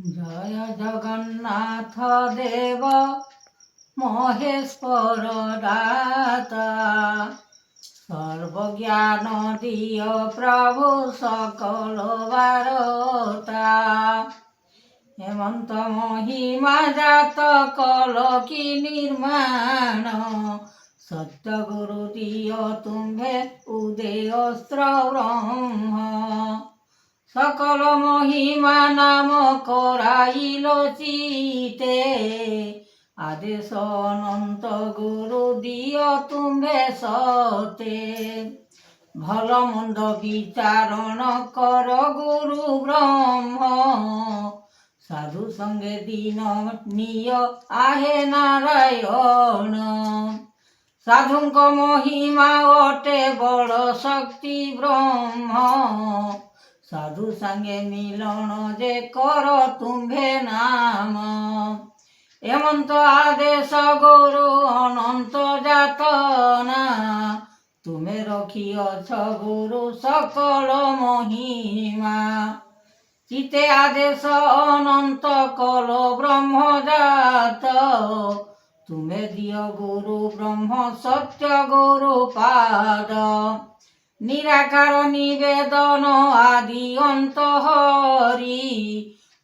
জয় জগন্নাথ দেব মহেশ্বর দাতা, সর্বজ্ঞান দিয় প্রভু সকল বারতা। হেমন্ত মহিমা জাত কল কি নির্মাণ, সত্য গুরু দিয় তুম্ভে উদয়স্ত্র ব্রহ্ম। সকল মহিমা নাম করাইল চিতে, আদেশ অনন্ত গুরু দিয় তুম্ভে সতে। ভাল মন্দ বিচারণ কর গুরু ব্রহ্ম, সাধু সঙ্গে দিন নিয় আহে নারায়ণ। সাধুঙ্ক মহিমা অটে বড় শক্তি ব্রহ্ম, সাধু সঙ্গে মিলন যে কর তুম্ভে নাম। হেমন্ত আদেশ গুরু অনন্ত যাতনা, তুমি রখিয়ছ গুরু সকল মহিমা। চিতে আদেশ অনন্ত কল ব্রহ্মজাত, তুমি দিয় গুরু ব্রহ্ম সত্য গুরু পাদ। নিরাকার নিবেদন আদি অন্ত হরি,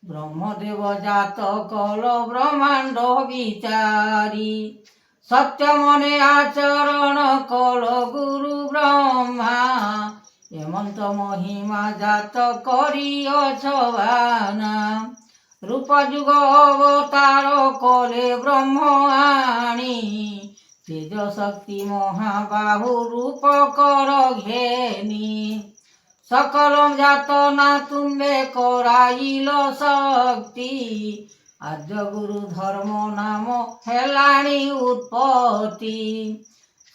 ব্রহ্মদেব জাত কল ব্রহ্মাণ্ড বিচারি। সত্য মনে আচরণ কল গুরু ব্রহ্মা, হেমন্ত মহিমা জাত করিয়ছ বানা। রূপ যুগ অবতার কলে ব্রহ্ম আনি, তেজ শক্তি মহাবাহু রূপ কর ঘেনি। সকল যাতনা তুম্ভে করাইল শক্তি, আদ্য গুরু ধর্ম নাম হেলানি উৎপত্তি।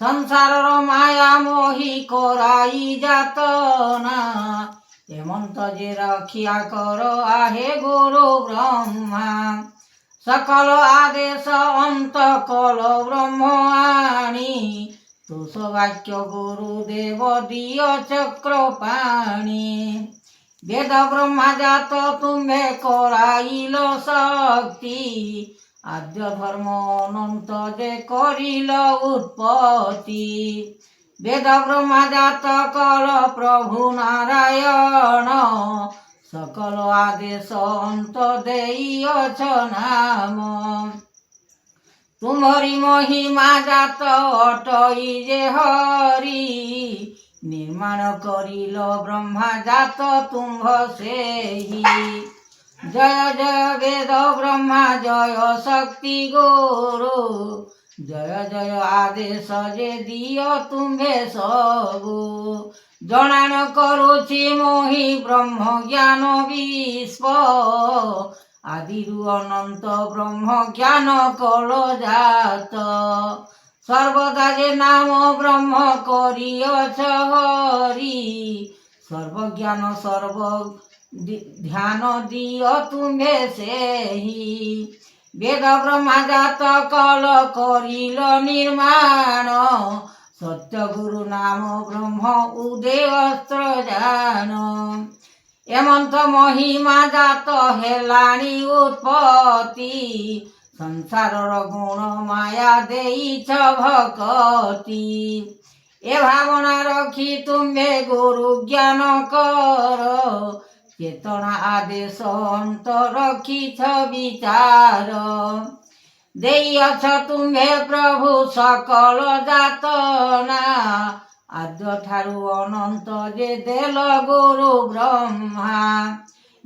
সংসারর মায়া মোহি করাই যাতনা, হেমন্ত যে রক্ষা কর আহে গুরু ব্রহ্মা। সকল আদেশ অন্ত কল ব্রহ্ম আনি, তুষ বাক্য গুরুদেব দিয় চক্র পাণি। বেদ ব্রহ্মা জাত তুম্ভে করাইল শক্তি, আদ্য ধর্ম অনন্ত যে করিল উৎপত্তি। বেদ ব্রহ্মা জাত কল প্রভু নারায়ণ, সকল আদেশ অন্ত দেইয়ছ নাম। তুমরি মহিমা জাত অটই যে হরি, নির্মাণ করিল ব্রহ্মা জাত তুম্ভ সেই। জয় জয় বেদ ব্রহ্মা জয় শক্তি গুরু, জয় জয় আদেশ যে দিয় তুম্ভে সবু। জনান করুছি মোহি ব্রহ্ম জ্ঞান বিশ্ব, আদিরু অনন্ত ব্রহ্ম জ্ঞান কল জাত। সর্বদা যে নাম ব্রহ্ম করিয়ছ হরি, সর্বজ্ঞান সর্ব ধ্যান দিয় তুম্ভে সেই। বেদ ব্রহ্মা জাত কল করিল নির্মাণ, সত্য গুরু নাম ব্রহ্ম উদয়স্ত্র জান। হেমন্ত মহিমা জাত হেলানি উৎপত্তি, সংসারর গুণ মায়া দেইছ ভকতি। এ ভাবনা রখি তুম্ভে গুরু জ্ঞান কর, চেতনা আদেশ অন্ত রখিছ বিচার। দেইয়ছ তুম্ভে প্রভু সকল যাতনা, আদ্য ঠারু অনন্ত যে দেল গুরু ব্রহ্মা।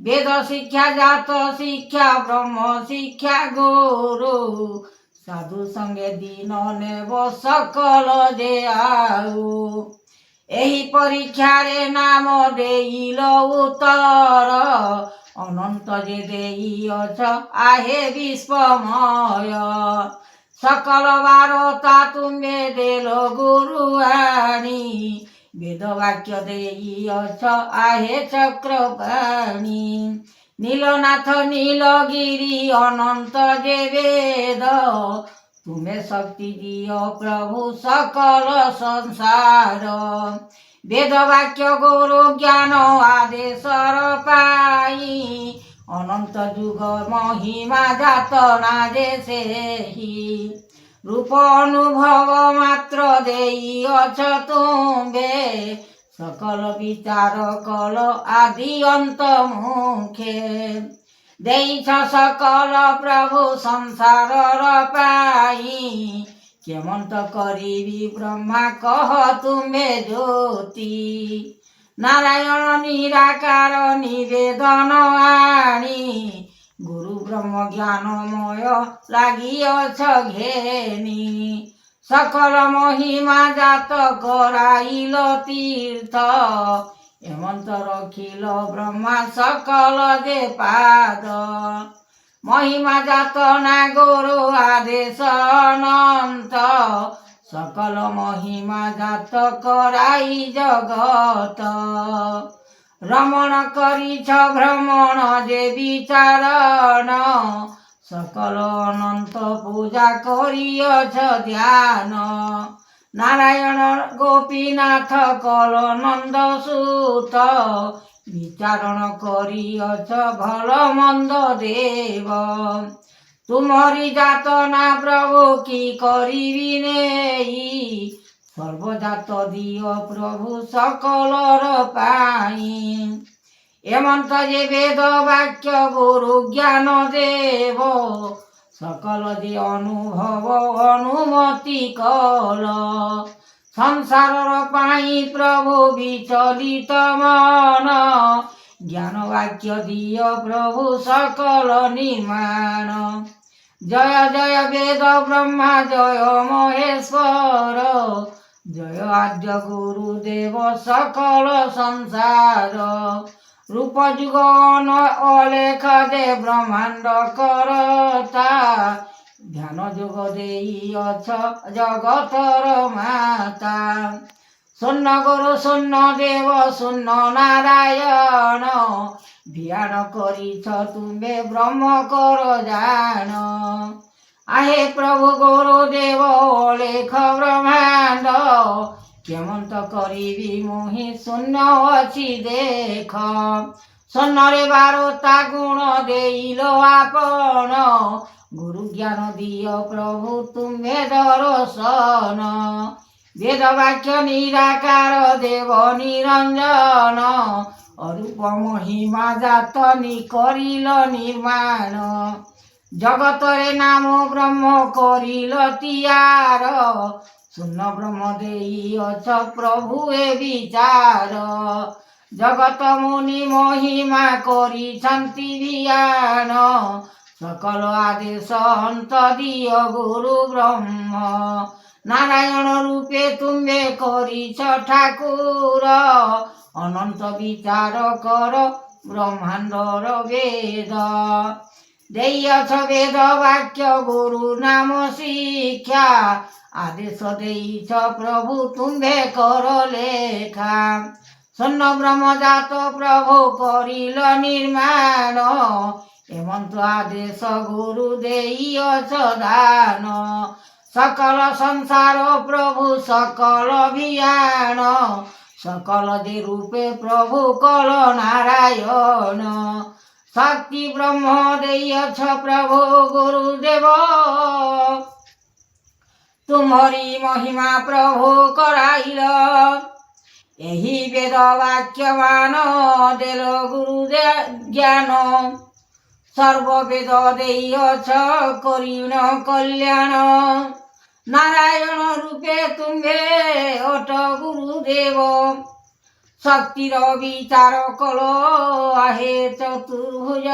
বেদ শিক্ষা জাত শিক্ষা ব্রহ্ম শিক্ষা গুরু, সাধু সঙ্গে দিন নেব সকল যে আউ। এই পরীক্ষারে নাম দেইল উত্তর, অনন্ত যে দেইয়ছ আহে বিশ্বময়। সকল বারতা তুম্ভে দেল গুরু আনি, বেদ বাক্য দেইয়ছ আহে চক্র পাণি। নীলনাথ নীলগিরি অনন্ত যে বেদ, তুমে শক্তি দিয় প্রভু সকল সংসার। বেদ বাক্য গুরু জ্ঞান আদেশর পাই, ଅନନ୍ତ ଯୁଗ ମହିମା ଜାତ ନା ଯେ ସେହି ରୂପ ଅନୁଭବ ମାତ୍ର ଦେଇଅଛ ତୁମ୍ଭେ सकल विचार कल आदि अंत मुखे देइछ सकल प्रभु संसार पाई केमंत करिबी ब्रह्मा कह तुम्हे ज्योति नारायण निराकार निवेदन आणी गुरु ब्रह्म ज्ञानमय लागिअछ घेनी सकल महिमा जात कराइल तीर्थ हेमंत रखिल ब्रह्मा सकल जे पाद महिमा जात नागोर आदेश अनंत सकल महिमा जात कराई जगत रमण करिछ भ्रमण जे विचारण सकल अनंत पूजा करियछ ध्यान नारायण गोपीनाथ कल नंद सूत विचारण करियछ भल मंद देव तुमरी जात ना प्रभु की करिबी नेई सर्वजात दियो प्रभु सकलर पाई हेमंत जे वेद वाक्य गुरु ज्ञान देव सकल जे अनुभव अनुमति कल संसार पाई प्रभु विचलित मन ज्ञान वाक्य दिय प्रभु सकल निर्माण जय जय वेद ब्रह्मा जय महेश्वर जय आद्य गुरुदेव सकल संसार रूप जुग अलेख दे ब्रह्मांड करता ध्यान जुग देइअछ जगतर माता शून्य गुरु शून्य देव शून्य नारायण ध्यान करिछ तुम्हे ब्रह्म कर जान आहे प्रभु गुरुदेव अलेख ब्रह्मांड केमंत करिबी मोहि शून्य अछि देख शून्य बारता गुण देइल आपण गुरु ज्ञान दियो प्रभु तुम्हे दर्शन वेद वाक्य निराकार देव निरंजन अरूप महिमा जातनी करिल निर्माण जगतरे नाम ब्रह्म करिल तियार शून्य ब्रह्म देइअछ प्रभु ए विचार जगत मुनि महिमा करिछन्ति बियान सकल आदेश अंत दिय गुरु ब्रह्म नारायण रूपे तुम्हे करिछ ठाकुर अनंत विचार कर ब्रह्मांडर वेद देइअछ वेद वाक्य गुरु नाम शिक्षा आदेश देइछ प्रभु तुम्हे कर लेखा शून्य ब्रह्म जात प्रभु करिल निर्माण हेमंत आदेश गुरु देइअछ दान सकल संसार प्रभु सकल अभियान सकल दे रूपे प्रभु कल नारायण शक्ति ब्रह्म देइअछ प्रभु गुरुदेव तुम्हरी महिमा प्रभु कराइल एही वेद वाक्यमान देल गुरु ज्ञान सर्व वेद देइअछ करिण कल्याण नारायण रूपे तुम्हे अट गुरुदेव शक्तिर विचार कल आहे चतुर्भुज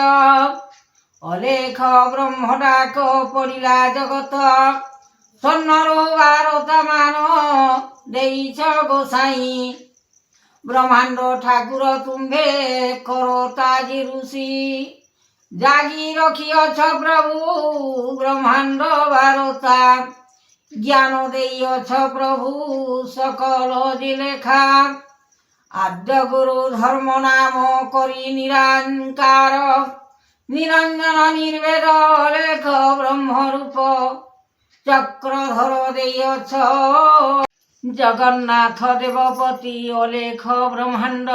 अलेख ब्रह्म डाक पड़िला जगत स्वर्णर बारता मान देइछ गोसाई ब्रह्मांड ठाकुर तुम्हे करताजी ऋषि जागी रखिअछ प्रभु ब्रह्मांड बारता ज्ञान देइअछ प्रभु सकल जिलेखा आद्य गुरु धर्म नाम करी निरंकार निरंजन निर्वेद लेख ब्रह्म रूप चक्रधर देइअछ जगन्नाथ देवपति अलेख ब्रह्मांड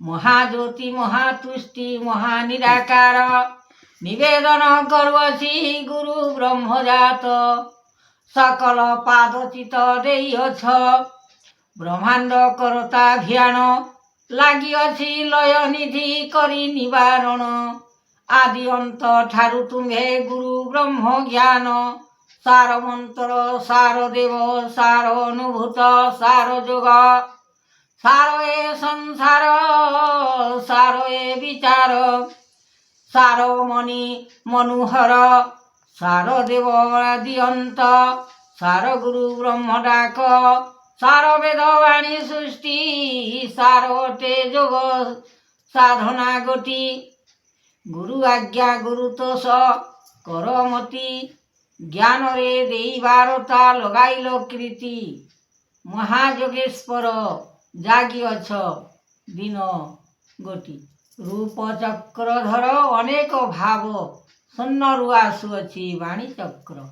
ମହାଜ୍ୟୋତି ମହାତୃଷ୍ଟି ମହାନିରାକାର ନିବେଦନ କରୁଅଛି ଗୁରୁ ବ୍ରହ୍ମଜାତ ସକଳ ପାଦ ଚିତ ଦେଇଅଛ ବ୍ରହ୍ମାଣ୍ଡ କରତା ଧ୍ୟାନ ଲାଗିଅଛି ଲୟ ନିଧି କରି ନିବାରଣ ଆଦି ଅନ୍ତ ଠାରୁ ତୁମ୍ଭେ ଗୁରୁ ବ୍ରହ୍ମ ଜ୍ଞାନ ସାର ମନ୍ତ୍ର ସାର ଦେବ ସାର ଅନୁଭୂତ ସାର ଯୋଗ ସାର ଏ ସଂସାର ସାର ଏ ବିଚାର ସାର ମଣି ମନୋହର ସାର ଦେବ ଆଦି ଅନ୍ତ ସାର ଗୁରୁ ବ୍ରହ୍ମ ଡାକ ସାର ବେଦ ବାଣୀ ସୃଷ୍ଟି ସାର ଅଟେ ଯୋଗ ସାଧନା ଗୋଟି ଗୁରୁ ଆଜ୍ଞା ଗୁରୁ ତୋଷ କରମତି ଜ୍ଞାନରେ ଦେଇ ବାରତା ଲଗାଇଲ କୀର୍ତ୍ତି ମହାଯୋଗେଶ୍ୱର ଜାଗିଅଛ ଦିନ ଗୋଟି ରୂପ ଚକ୍ରଧର ଅନେକ ଭାବ ଶୂନ୍ୟରୁ ଆସୁଅଛି ବାଣୀ ଚକ୍ର